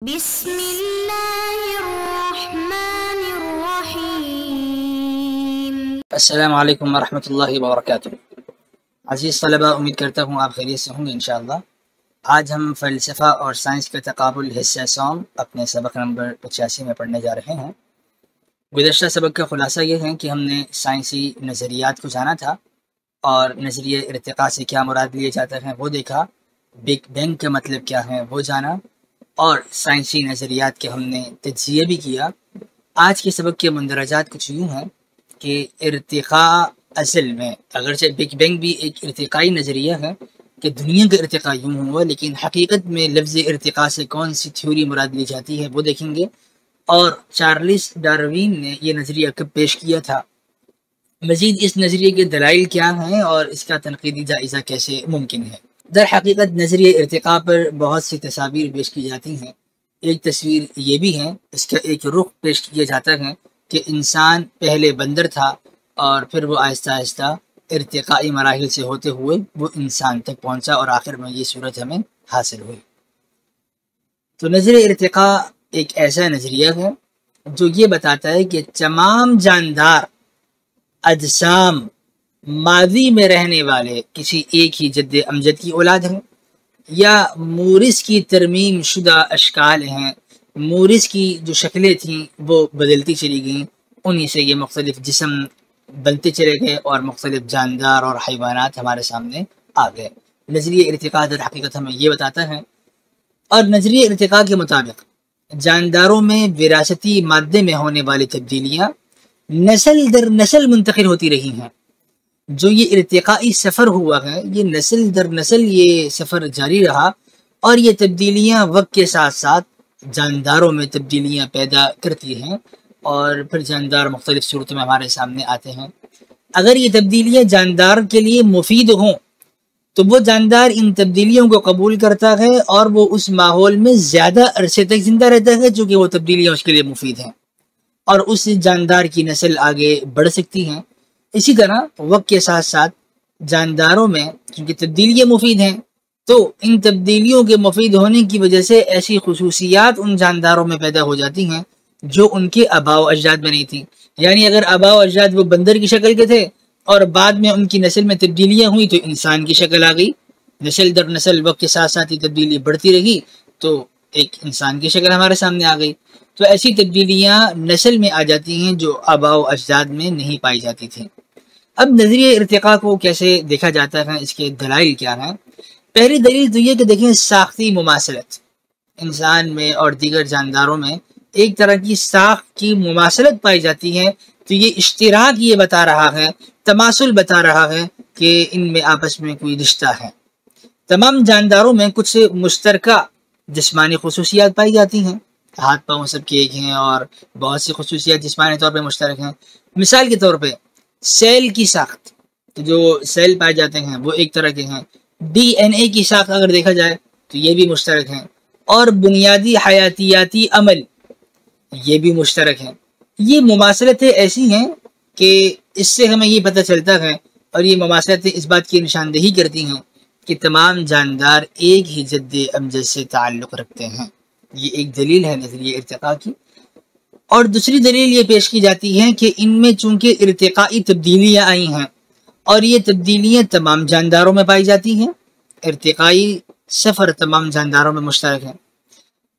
بسم اللہ الرحمن الرحیم۔ السلام علیکم ورحمۃ اللہ وبرکاتہ۔ عزیز طلبہ، امید کرتا ہوں آپ خیریت سے ہوں گے انشاءاللہ۔ آج ہم فلسفہ اور سائنس کا تقابل حصہ سوم اپنے سبق نمبر 85 میں پڑھنے جا رہے ہیں۔ گزشتہ سبق کا خلاصہ یہ ہے کہ ہم نے سائنسی نظریات کو جانا تھا اور نظریہ ارتقاء سے کیا مراد لیے جاتے ہیں وہ دیکھا، بگ بینگ کا مطلب کیا ہے وہ جانا، اور سائنسی نظریات کے ہم نے تجزیہ بھی کیا۔ آج کے سبق کے مندرجات کچھ یوں ہیں کہ ارتقاء اصل میں، اگرچہ بگ بینگ بھی ایک ارتقائی نظریہ ہے کہ دنیا کا ارتقاء یوں ہوا، لیکن حقیقت میں لفظ ارتقاء سے کون سی تھیوری مراد لی جاتی ہے وہ دیکھیں گے، اور چارلس ڈاروین نے یہ نظریہ کب پیش کیا تھا، مزید اس نظریے کے دلائل کیا ہیں اور اس کا تنقیدی جائزہ کیسے ممکن ہے۔ در حقیقت نظریہ ارتقاء پر بہت سی تصاویر پیش کی جاتی ہیں۔ ایک تصویر یہ بھی ہے، اس کا ایک رخ پیش کیا جاتا ہے کہ انسان پہلے بندر تھا اور پھر وہ آہستہ آہستہ ارتقائی مراحل سے ہوتے ہوئے وہ انسان تک پہنچا اور آخر میں یہ صورت ہمیں حاصل ہوئی۔ تو نظریہ ارتقاء ایک ایسا نظریہ ہے جو یہ بتاتا ہے کہ تمام جاندار اجسام ماضی میں رہنے والے کسی ایک ہی جد امجد کی اولاد ہیں، یا مورث کی ترمیم شدہ اشکال ہیں، مورث کی جو شکلیں تھیں وہ بدلتی چلی گئیں، انہی سے یہ مختلف جسم بنتے چلے گئے اور مختلف جاندار اور حیوانات ہمارے سامنے آ گئے۔ نظریہ ارتقاء در حقیقت ہمیں یہ بتاتا ہے، اور نظریہ ارتقاء کے مطابق جانداروں میں وراثتی مادے میں ہونے والی تبدیلیاں نسل در نسل منتقل ہوتی رہی ہیں۔ جو یہ ارتقائی سفر ہوا ہے، یہ نسل در نسل یہ سفر جاری رہا، اور یہ تبدیلیاں وقت کے ساتھ ساتھ جانداروں میں تبدیلیاں پیدا کرتی ہیں، اور پھر جاندار مختلف صورتوں میں ہمارے سامنے آتے ہیں۔ اگر یہ تبدیلیاں جاندار کے لیے مفید ہوں تو وہ جاندار ان تبدیلیوں کو قبول کرتا ہے اور وہ اس ماحول میں زیادہ عرصے تک زندہ رہتا ہے چونکہ وہ تبدیلیاں اس کے لیے مفید ہیں، اور اس جاندار کی نسل آگے بڑھ سکتی ہیں۔ اسی طرح وقت کے ساتھ ساتھ جانداروں میں چونکہ تبدیلیاں مفید ہیں، تو ان تبدیلیوں کے مفید ہونے کی وجہ سے ایسی خصوصیات ان جانداروں میں پیدا ہو جاتی ہیں جو ان کے آباء و اجداد میں نہیں تھیں۔ یعنی اگر آباء و اجداد وہ بندر کی شکل کے تھے اور بعد میں ان کی نسل میں تبدیلیاں ہوئی تو انسان کی شکل آ گئی، نسل در نسل وقت کے ساتھ ساتھ یہ تبدیلی بڑھتی رہی تو ایک انسان کی شکل ہمارے سامنے آ گئی۔ تو ایسی تبدیلیاں نسل میں آ جاتی ہیں جو آباء و اجداد میں نہیں پائی جاتی تھیں۔ اب نظریہ ارتقاء کو کیسے دیکھا جاتا ہے، اس کے دلائل کیا ہیں؟ پہلی دلیل تو یہ کہ دیکھیں، ساختی مماثلت انسان میں اور دیگر جانداروں میں ایک طرح کی ساخت کی مماثلت پائی جاتی ہے، تو یہ اشتراک یہ بتا رہا ہے، تماثل بتا رہا ہے کہ ان میں آپس میں کوئی رشتہ ہے۔ تمام جانداروں میں کچھ مشترکہ جسمانی خصوصیات پائی جاتی ہیں، ہاتھ پاؤں سب کے ایک ہیں اور بہت سی خصوصیات جسمانی طور پہ مشترک ہیں۔ مثال کے طور پہ سیل کی ساخت، جو سیل پائے جاتے ہیں وہ ایک طرح کے ہیں۔ ڈی این اے کی ساخت اگر دیکھا جائے تو یہ بھی مشترک ہیں، اور بنیادی حیاتیاتی عمل یہ بھی مشترک ہیں۔ یہ مماثلتیں ایسی ہیں کہ اس سے ہمیں یہ پتہ چلتا ہے، اور یہ مماثلتیں اس بات کی نشاندہی کرتی ہیں کہ تمام جاندار ایک ہی جد امجد سے تعلق رکھتے ہیں۔ یہ ایک دلیل ہے نظریہ ارتقاء کی۔ اور دوسری دلیل یہ پیش کی جاتی ہے کہ ان میں چونکہ ارتقائی تبدیلیاں آئی ہیں اور یہ تبدیلیاں تمام جانداروں میں پائی جاتی ہیں، ارتقائی سفر تمام جانداروں میں مشترک ہے۔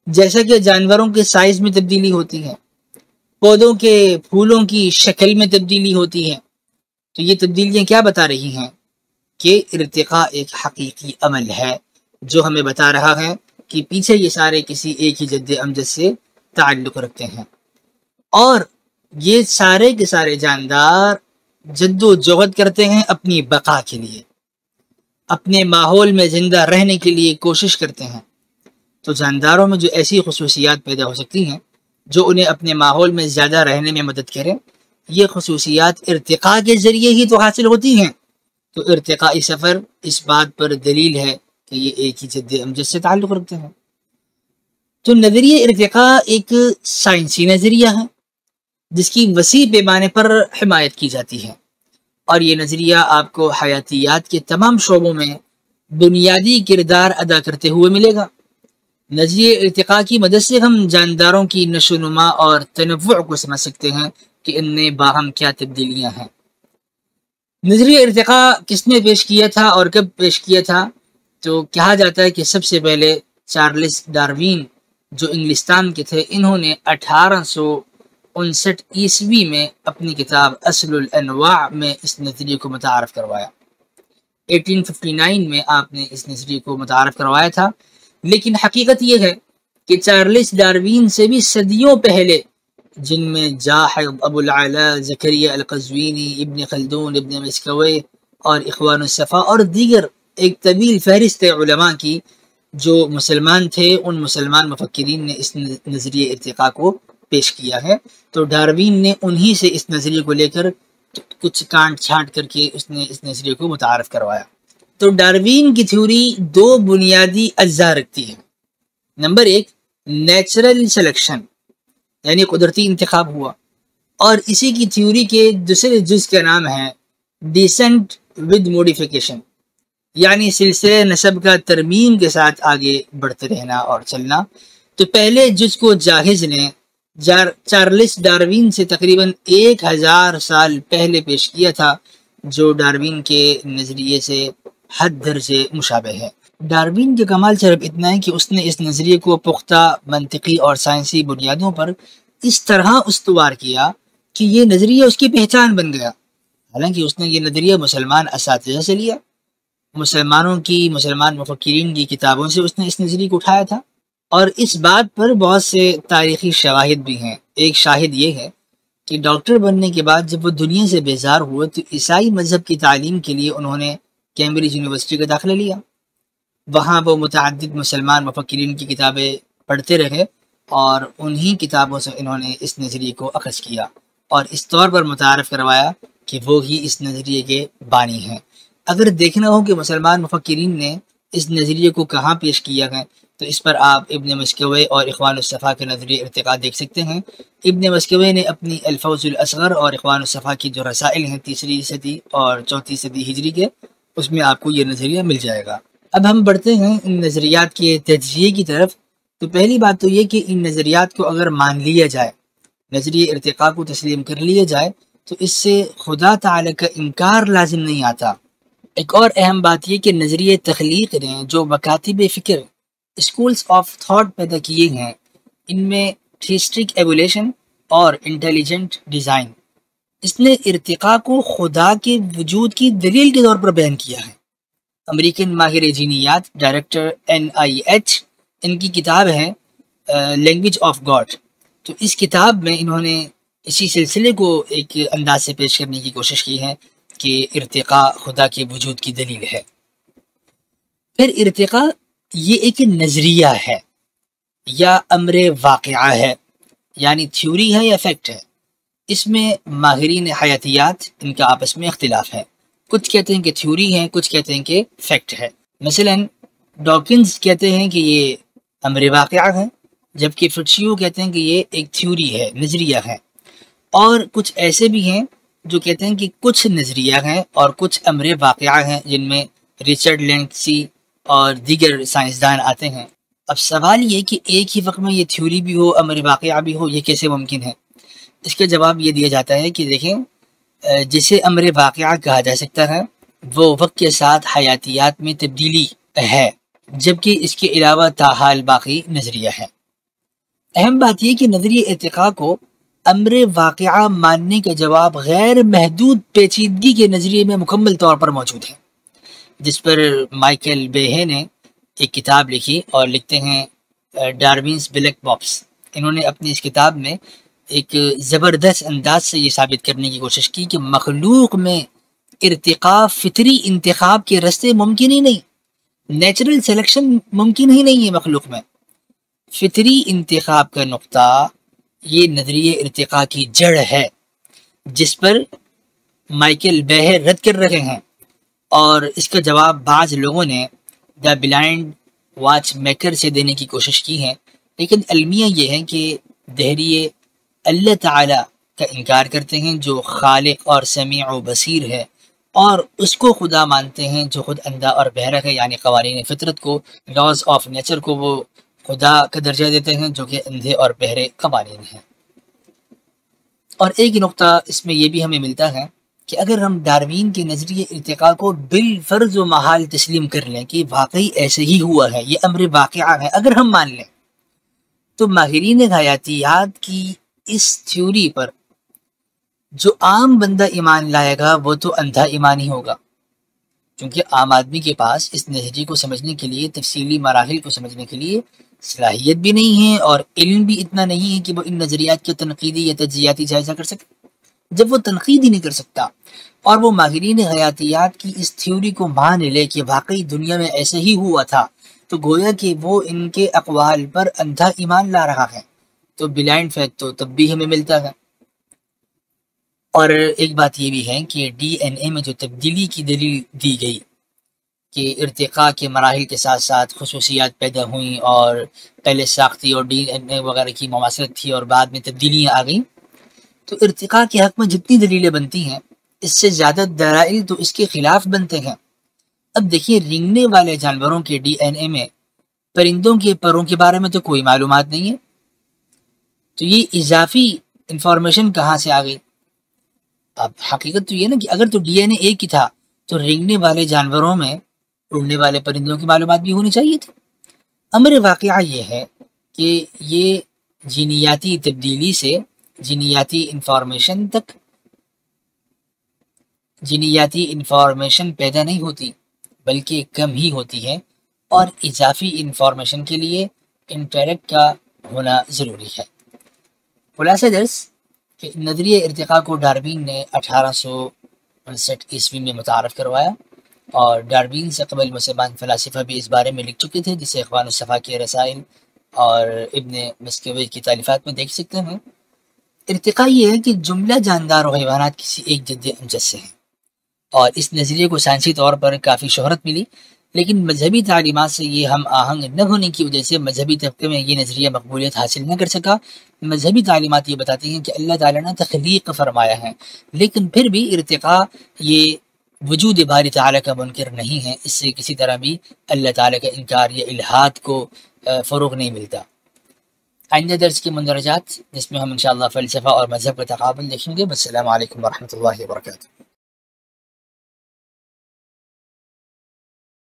جیسا کہ جانوروں کے سائز میں تبدیلی ہوتی ہے، پودوں کے پھولوں کی شکل میں تبدیلی ہوتی ہے، تو یہ تبدیلیاں کیا بتا رہی ہیں کہ ارتقاء ایک حقیقی عمل ہے جو ہمیں بتا رہا ہے کہ پیچھے یہ سارے کسی ایک ہی جد امجد سے تعلق رکھتے ہیں، اور یہ سارے کے سارے جاندار جد و جہد کرتے ہیں اپنی بقا کے لیے، اپنے ماحول میں زندہ رہنے کے لیے کوشش کرتے ہیں۔ تو جانداروں میں جو ایسی خصوصیات پیدا ہو سکتی ہیں جو انہیں اپنے ماحول میں زیادہ رہنے میں مدد کریں، یہ خصوصیات ارتقاء کے ذریعے ہی تو حاصل ہوتی ہیں۔ تو ارتقائی سفر اس بات پر دلیل ہے کہ یہ ایک ہی جد امجد سے تعلق رکھتے ہیں۔ تو نظریہ ارتقاء ایک سائنسی نظریہ ہے جس کی وسیع پیمانے پر حمایت کی جاتی ہے، اور یہ نظریہ آپ کو حیاتیات کے تمام شعبوں میں بنیادی کردار ادا کرتے ہوئے ملے گا۔ نظریہ ارتقاء کی مدد سے ہم جانداروں کی نشو و نما اور تنوع کو سمجھ سکتے ہیں کہ ان میں باہم کیا تبدیلیاں ہیں۔ نظریہ ارتقاء کس نے پیش کیا تھا اور کب پیش کیا تھا؟ تو کہا جاتا ہے کہ سب سے پہلے چارلس ڈاروین جو انگلستان کے تھے، انہوں نے 1859 عیسوی میں اپنی کتاب اصل الانواع میں اس نظریے کو متعارف کروایا۔ 1859 میں آپ نے اس نظریے کو متعارف کروایا تھا، لیکن حقیقت یہ ہے کہ چارلس ڈاروین سے بھی صدیوں پہلے، جن میں جاحظ، ابو العلا زکریا القزوینی، ابن خلدون، ابن مسکوے اور اخوان الصفا اور دیگر ایک طویل فہرست علماء کی جو مسلمان تھے، ان مسلمان مفکرین نے اس نظریہ ارتقاء کو پیش کیا ہے۔ تو ڈاروین نے انہی سے اس نظریے کو لے کر کچھ کانٹ چھانٹ کر کے اس نے اس نظریے کو متعارف کروایا۔ تو ڈاروین کی تھیوری دو بنیادی اجزاء رکھتی ہے۔ نمبر 1 نیچرل سلیکشن، یعنی قدرتی انتخاب ہوا، اور اسی کی تھیوری کے دوسرے جز کا نام ہے ڈیسنٹ ود موڈیفیکیشن، یعنی سلسلہ نسب کا ترمیم کے ساتھ آگے بڑھتے رہنا اور چلنا۔ تو پہلے جز کو جاہز نے چارلس ڈاروین سے تقریباً 1000 سال پہلے پیش کیا تھا، جو ڈاروین کے نظریے سے حد درجے مشابہ ہے۔ ڈاروین کے کمال صرف اتنا ہے کہ اس نے اس نظریے کو پختہ منطقی اور سائنسی بنیادوں پر اس طرح استوار کیا کہ یہ نظریہ اس کی پہچان بن گیا۔ حالانکہ اس نے یہ نظریہ مسلمان اساتذہ سے لیا، مسلمان مفکرین کی کتابوں سے اس نے اس نظریے کو اٹھایا تھا، اور اس بات پر بہت سے تاریخی شواہد بھی ہیں۔ ایک شاہد یہ ہے کہ ڈاکٹر بننے کے بعد جب وہ دنیا سے بیزار ہوئے تو عیسائی مذہب کی تعلیم کے لیے انہوں نے کیمبرج یونیورسٹی کا داخلہ لیا۔ وہاں وہ متعدد مسلمان مفکرین کی کتابیں پڑھتے رہے، اور انہی کتابوں سے انہوں نے اس نظریے کو اخذ کیا اور اس طور پر متعارف کروایا کہ وہ ہی اس نظریے کے بانی ہیں۔ اگر دیکھنا ہو کہ مسلمان مفکرین نے اس نظریے کو کہاں پیش کیا ہے، تو اس پر آپ ابن مسکوے اور اخوان الصفا کے نظریہ ارتقاء دیکھ سکتے ہیں۔ ابن مسکوے نے اپنی الفوز الاصغر اور اخوان الصفا کی جو رسائل ہیں 3 صدی اور 4 صدی ہجری کے، اس میں آپ کو یہ نظریہ مل جائے گا۔ اب ہم بڑھتے ہیں ان نظریات کے تجزیے کی طرف۔ تو پہلی بات تو یہ کہ ان نظریات کو اگر مان لیا جائے، نظریہ ارتقاء کو تسلیم کر لیا جائے، تو اس سے خدا تعالی کا انکار لازم نہیں آتا۔ ایک اور اہم بات یہ کہ نظریہ تخلیق نے جو مکاتب فکر، اسکولز آف تھاٹ پیدا کیے ہیں، ان میں تھیسٹک ایولیشن اور انٹیلیجنٹ ڈیزائن، اس نے ارتقاء کو خدا کے وجود کی دلیل کے طور پر بیان کیا ہے۔ امریکن ماہر جینیات ڈائریکٹر NIH، ان کی کتاب ہے لینگویج آف گاڈ، تو اس کتاب میں انہوں نے اسی سلسلے کو ایک انداز سے پیش کرنے کی کوشش کی ہے کہ ارتقاء خدا کے وجود کی دلیل ہے۔ پھر ارتقاء یہ ایک نظریہ ہے یا امر واقعہ ہے، یعنی تھیوری ہے یا فیکٹ ہے۔ اس میں ماہرین حیاتیات ان کا آپس میں اختلاف ہے، کچھ کہتے ہیں کہ تھیوری ہے، کچھ کہتے ہیں کہ فیکٹ ہے۔ مثلا ڈاکنز کہتے ہیں کہ یہ امر واقعہ ہے، جبکہ فٹشیو کہتے ہیں کہ یہ ایک تھیوری ہے، نظریہ ہے۔ اور کچھ ایسے بھی ہیں جو کہتے ہیں کہ کچھ نظریہ ہیں اور کچھ امر واقعہ ہیں، جن میں ریچرڈ لینکسی اور دیگر سائنسدان آتے ہیں۔ اب سوال یہ کہ ایک ہی وقت میں یہ تھیوری بھی ہو، امر واقعہ بھی ہو، یہ کیسے ممکن ہے؟ اس کا جواب یہ دیا جاتا ہے کہ دیکھیں، جسے امر واقعہ کہا جا سکتا ہے وہ وقت کے ساتھ حیاتیات میں تبدیلی ہے، جبکہ اس کے علاوہ تاحال باقی نظریہ ہے۔ اہم بات یہ کہ نظریہ ارتقاء کو امر واقعہ ماننے کا جواب غیر محدود پیچیدگی کے نظریے میں مکمل طور پر موجود ہے، جس پر مائیکل بیہے نے ایک کتاب لکھی اور لکھتے ہیں ڈاروینز بلیک باکس۔ انہوں نے اپنی اس کتاب میں ایک زبردست انداز سے یہ ثابت کرنے کی کوشش کی کہ مخلوق میں ارتقاء فطری انتخاب کے راستے ممکن ہی نہیں، نیچرل سلیکشن ممکن ہی نہیں ہے مخلوق میں۔ فطری انتخاب کا نقطہ یہ نظریہ ارتقاء کی جڑ ہے، جس پر مائیکل بیہے رد کر رہے ہیں، اور اس کا جواب بعض لوگوں نے دا بلائنڈ واچ میکر سے دینے کی کوشش کی ہے، لیکن المیہ یہ ہے کہ دہریے اللہ تعالی کا انکار کرتے ہیں جو خالق اور سمیع و بصیر ہے، اور اس کو خدا مانتے ہیں جو خود اندھا اور بہرا ہے، یعنی قوانین فطرت کو، لاز آف نیچر کو وہ خدا کا درجہ دیتے ہیں جو کہ اندھے اور بہرے قوانین ہیں۔ اور ایک نقطہ اس میں یہ بھی ہمیں ملتا ہے کہ اگر ہم ڈاروین کے نظریے ارتقاء کو بالفرض و محال تسلیم کر لیں کہ واقعی ایسے ہی ہوا ہے، یہ امر واقعہ ہے، اگر ہم مان لیں تو ماہرین حیاتیات کی اس تھیوری پر جو عام بندہ ایمان لائے گا وہ تو اندھا ایمان ہی ہوگا، کیونکہ عام آدمی کے پاس اس نظریے کو سمجھنے کے لیے، تفصیلی مراحل کو سمجھنے کے لیے صلاحیت بھی نہیں ہے اور علم بھی اتنا نہیں ہے کہ وہ ان نظریات کے تنقیدی یا تجزیاتی جائزہ کر سکے۔ جب وہ تنقید ہی نہیں کر سکتا اور وہ ماہرین حیاتیات کی اس تھیوری کو مان لے کہ واقعی دنیا میں ایسے ہی ہوا تھا، تو گویا کہ وہ ان کے اقوال پر اندھا ایمان لا رہا ہے، تو بلائنڈ فیتھ تو تب بھی ہمیں ملتا ہے۔ اور ایک بات یہ بھی ہے کہ ڈی این اے میں جو تبدیلی کی دلیل دی گئی کہ ارتقاء کے مراحل کے ساتھ ساتھ خصوصیات پیدا ہوئیں اور پہلے ساختی اور ڈی این اے وغیرہ کی مماثلت تھی اور بعد میں تبدیلیاں آ گئیں، تو ارتقاء کے حق میں جتنی دلیلیں بنتی ہیں اس سے زیادہ دلائل تو اس کے خلاف بنتے ہیں۔ اب دیکھیے، رینگنے والے جانوروں کے ڈی این اے میں پرندوں کے پروں کے بارے میں تو کوئی معلومات نہیں ہے، تو یہ اضافی انفارمیشن کہاں سے آ گئی؟ اب حقیقت تو یہ نا کہ اگر تو ڈی این اے ایک ہی تھا تو رینگنے والے جانوروں میں اڑنے والے پرندوں کی معلومات بھی ہونی چاہیے تھی۔ امر واقعہ یہ ہے کہ یہ جینیاتی تبدیلی سے جینیاتی انفارمیشن پیدا نہیں ہوتی بلکہ کم ہی ہوتی ہے، اور اضافی انفارمیشن کے لیے انٹیلیکٹ کا ہونا ضروری ہے۔ خلاصہ درس کہ نظریہ ارتقاء کو ڈاروین نے 1859 عیسوی میں متعارف کروایا، اور ڈاروین سے قبل مسلمان فلاسفہ بھی اس بارے میں لکھ چکے تھے، جسے اخوان الصفا کے رسائل اور ابن مسکوی کی تالیفات میں دیکھ سکتے ہیں۔ ارتقاء یہ ہے کہ جملہ جاندار و حیوانات کسی ایک جد امجد سے ہیں، اور اس نظریے کو سائنسی طور پر کافی شہرت ملی، لیکن مذہبی تعلیمات سے یہ ہم آہنگ نہ ہونے کی وجہ سے مذہبی طبقے میں یہ نظریہ مقبولیت حاصل نہ کر سکا۔ مذہبی تعلیمات یہ بتاتی ہیں کہ اللہ تعالیٰ نے تخلیق فرمایا ہے، لیکن پھر بھی ارتقاء یہ وجود باری تعالیٰ کا منکر نہیں ہے، اس سے کسی طرح بھی اللہ تعالیٰ کا انکار یا الحاد کو فروغ نہیں ملتا۔ آئندہ درس کے مندرجات جس میں ہم انشاءاللہ فلسفہ اور مذہب کا تقابل دیکھیں گے۔ السلام علیکم ورحمۃ اللہ وبرکاتہ۔